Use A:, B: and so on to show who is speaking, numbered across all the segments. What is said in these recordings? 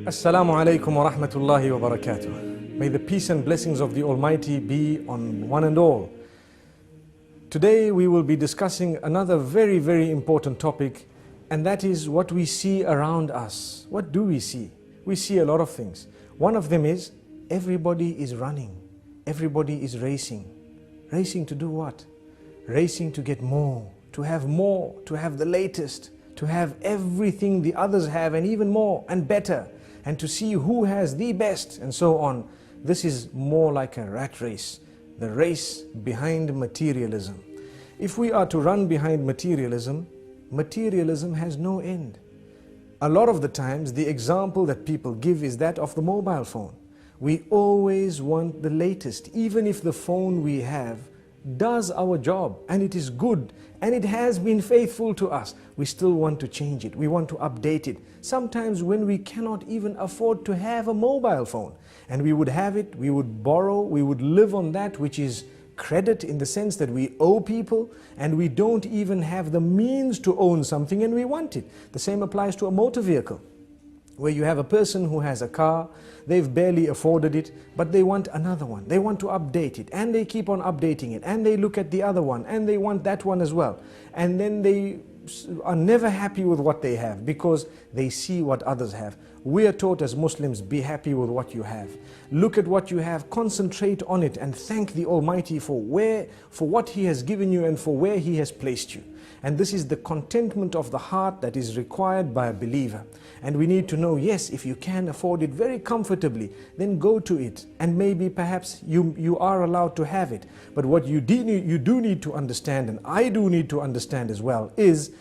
A: Assalamu alaikum wa rahmatullahi wa barakatuh. May the peace and blessings of the Almighty be on one and all. Today we will be discussing another very, very important topic, and that is what we see around us. What do we see? We see a lot of things. One of them is everybody is running. Everybody is racing. Racing to do what? Racing to get more, to have the latest, to have everything the others have and even more and better, and to see who has the best and so on. This is more like a rat race, the race behind materialism. If we are to run behind materialism, materialism has no end. A lot of the times the example that people give is that of the mobile phone. We always want the latest, even if the phone we have does our job and it is good and it has been faithful to us, we still want to change it, we want to update it. Sometimes when we cannot even afford to have a mobile phone and we would have it, we would borrow, we would live on that which is credit, in the sense that we owe people and we don't even have the means to own something and we want it. The same applies to a motor vehicle, where you have a person who has a car, they've barely afforded it, but they want another one. They want to update it, and they keep on updating it, and they look at the other one, and they want that one as well. And then they are never happy with what they have because they see what others have. We are taught as Muslims, be happy with what you have. Look at what you have, concentrate on it, and thank the Almighty for what He has given you and for where He has placed you. And this is the contentment of the heart that is required by a believer. And we need to know, yes, if you can afford it very comfortably, then go to it. And maybe perhaps you are allowed to have it. But what you do need to understand, and I do need to understand as well, is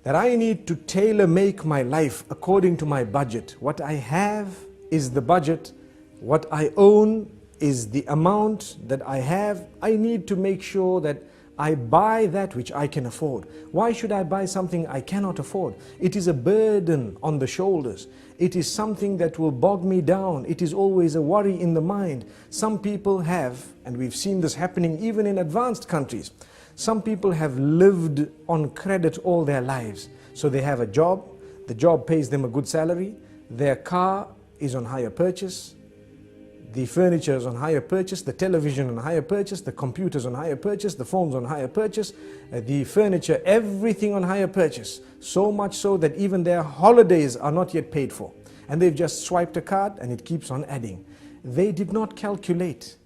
A: that I need to tailor-make my life according to my budget. What I have is the budget. What I own is the amount that I have. I need to make sure that I buy that which I can afford. Why should I buy something I cannot afford? It is a burden on the shoulders. It is something that will bog me down. It is always a worry in the mind. Some people have, and we've seen this happening even in advanced countries, some people have lived on credit all their lives. So they have a job, the job pays them a good salary, their car is on hire purchase, the furniture is on hire purchase, the television on hire purchase, the computers on hire purchase, the phones on hire purchase, the furniture, everything on hire purchase. So much so that even their holidays are not yet paid for. And they've just swiped a card and it keeps on adding. They did not calculate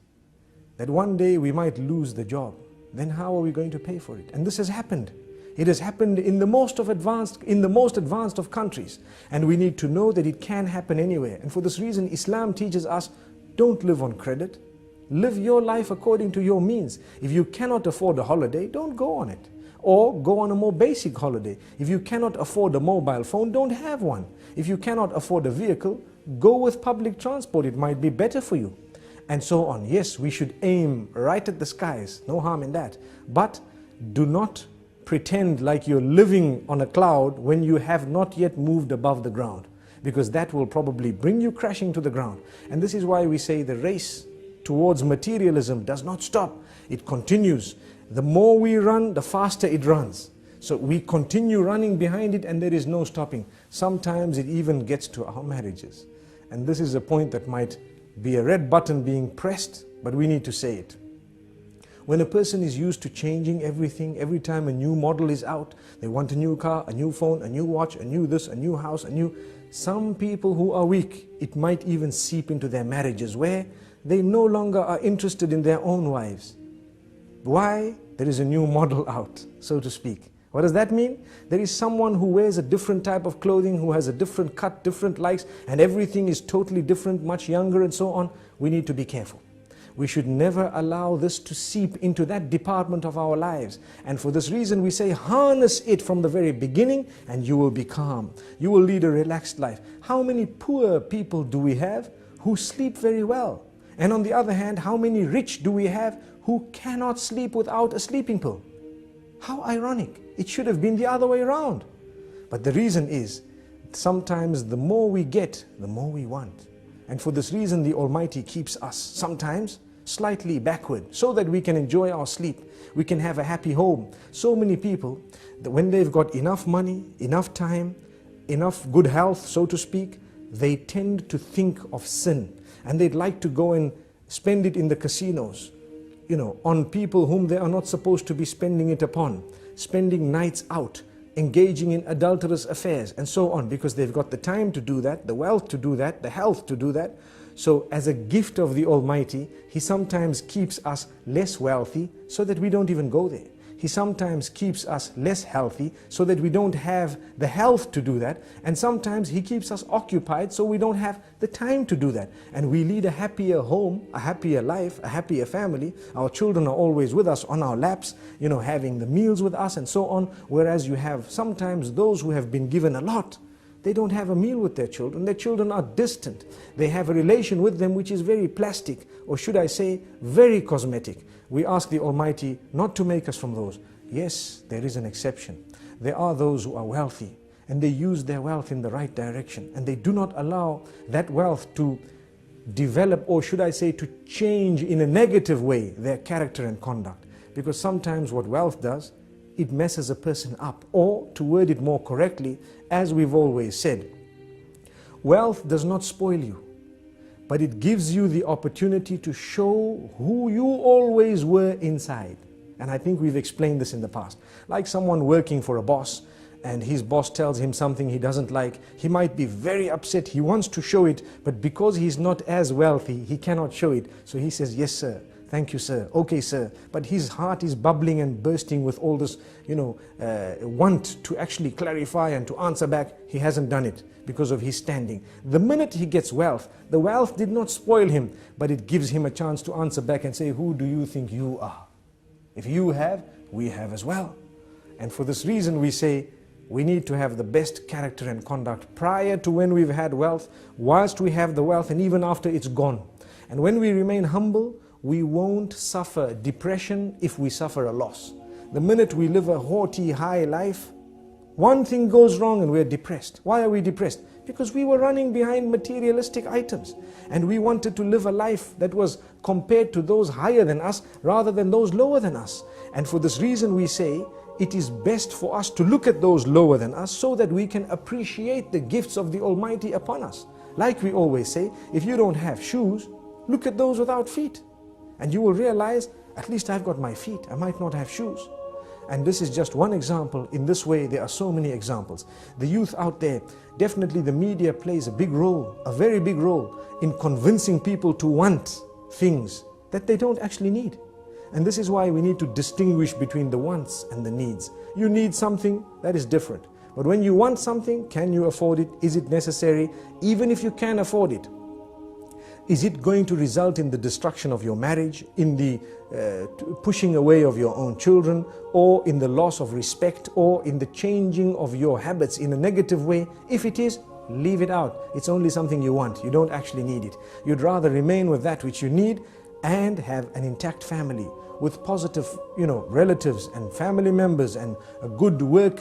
A: that one day we might lose the job. Then how are we going to pay for it? And this has happened. It has happened in the most advanced of countries. And we need to know that it can happen anywhere. And for this reason, Islam teaches us, don't live on credit. Live your life according to your means. If you cannot afford a holiday, don't go on it. Or go on a more basic holiday. If you cannot afford a mobile phone, don't have one. If you cannot afford a vehicle, go with public transport. It might be better for you. And so on. Yes, we should aim right at the skies. No harm in that. But do not pretend like you're living on a cloud when you have not yet moved above the ground, because that will probably bring you crashing to the ground. And this is why we say the race towards materialism does not stop. It continues. The more we run, the faster it runs. So we continue running behind it and there is no stopping. Sometimes it even gets to our marriages. And this is a point that might be a red button being pressed, but we need to say it. When a person is used to changing everything, every time a new model is out, they want a new car, a new phone, a new watch, a new this, a new house, some people who are weak, it might even seep into their marriages where they no longer are interested in their own wives. Why? There is a new model out, so to speak. What does that mean? There is someone who wears a different type of clothing, who has a different cut, different likes, and everything is totally different, much younger and so on. We need to be careful. We should never allow this to seep into that department of our lives. And for this reason we say, harness it from the very beginning and you will be calm. You will lead a relaxed life. How many poor people do we have who sleep very well? And on the other hand, how many rich do we have who cannot sleep without a sleeping pill? How ironic. It should have been the other way around. But the reason is, sometimes the more we get, the more we want. And for this reason, the Almighty keeps us sometimes slightly backward so that we can enjoy our sleep. We can have a happy home. So many people, that when they've got enough money, enough time, enough good health, so to speak, they tend to think of sin, and they'd like to go and spend it in the casinos, on people whom they are not supposed to be spending it upon, spending nights out, engaging in adulterous affairs and so on, because they've got the time to do that, the wealth to do that, the health to do that. So as a gift of the Almighty, He sometimes keeps us less wealthy so that we don't even go there. He sometimes keeps us less healthy so that we don't have the health to do that. And sometimes He keeps us occupied so we don't have the time to do that. And we lead a happier home, a happier life, a happier family. Our children are always with us on our laps, having the meals with us and so on. Whereas you have sometimes those who have been given a lot, they don't have a meal with their children. Their children are distant. They have a relation with them which is very plastic, or should I say, very cosmetic. We ask the Almighty not to make us from those. Yes, there is an exception. There are those who are wealthy, and they use their wealth in the right direction, and they do not allow that wealth to develop, or should I say, to change in a negative way their character and conduct. Because sometimes what wealth does, it messes a person up. Or, to word it more correctly, as we've always said, wealth does not spoil you, but it gives you the opportunity to show who you always were inside. And I think we've explained this in the past. Like someone working for a boss, and his boss tells him something he doesn't like, he might be very upset, he wants to show it, but because he's not as wealthy, he cannot show it. So he says, yes sir, thank you sir, okay sir. But his heart is bubbling and bursting with all this, want to actually clarify and to answer back. He hasn't done it because of his standing. The minute he gets wealth, the wealth did not spoil him, but it gives him a chance to answer back and say, who do you think you are? If you have, we have as well. And for this reason we say, we need to have the best character and conduct prior to when we've had wealth, whilst we have the wealth, and even after it's gone. And when we remain humble, we won't suffer depression if we suffer a loss. The minute we live a haughty, high life, one thing goes wrong and we're depressed. Why are we depressed? Because we were running behind materialistic items, and we wanted to live a life that was compared to those higher than us rather than those lower than us. And for this reason we say, it is best for us to look at those lower than us so that we can appreciate the gifts of the Almighty upon us. Like we always say, if you don't have shoes, look at those without feet, and you will realize, at least I've got my feet, I might not have shoes. And this is just one example. In this way, there are so many examples. The youth out there, definitely the media plays a big role, a very big role, in convincing people to want things that they don't actually need. And this is why we need to distinguish between the wants and the needs. You need something, that is different. But when you want something, can you afford it? Is it necessary? Even if you can afford it, is it going to result in the destruction of your marriage, in the pushing away of your own children, or in the loss of respect, or in the changing of your habits in a negative way? If it is, leave it out. It's only something you want. You don't actually need it. You'd rather remain with that which you need and have an intact family with positive, relatives and family members and a good work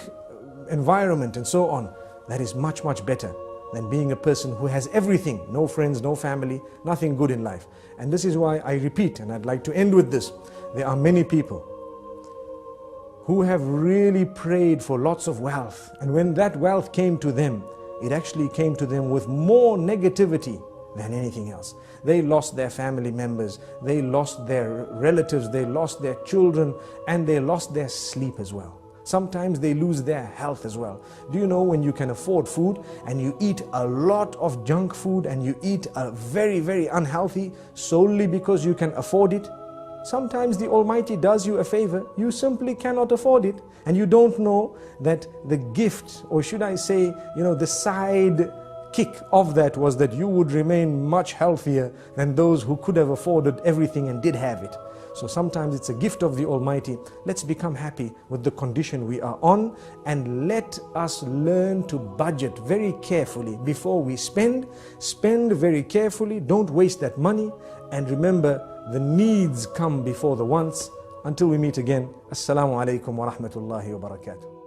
A: environment and so on. That is much, much better than being a person who has everything, no friends, no family, nothing good in life. And this is why I repeat, and I'd like to end with this, there are many people who have really prayed for lots of wealth, and when that wealth came to them, it actually came to them with more negativity than anything else. They lost their family members, they lost their relatives, they lost their children, and they lost their sleep as well. Sometimes they lose their health as well. Do you know, when you can afford food and you eat a lot of junk food and you eat a very, very unhealthy solely because you can afford it? Sometimes the Almighty does you a favor, you simply cannot afford it, and you don't know that the gift, or should I say, the side kick of that was that you would remain much healthier than those who could have afforded everything and did have it. So sometimes it's a gift of the Almighty. Let's become happy with the condition we are on, and let us learn to budget very carefully before we spend. Spend very carefully, don't waste that money, and remember, the needs come before the wants. Until we meet again, Assalamu alaikum wa rahmatullahi wa barakatuh.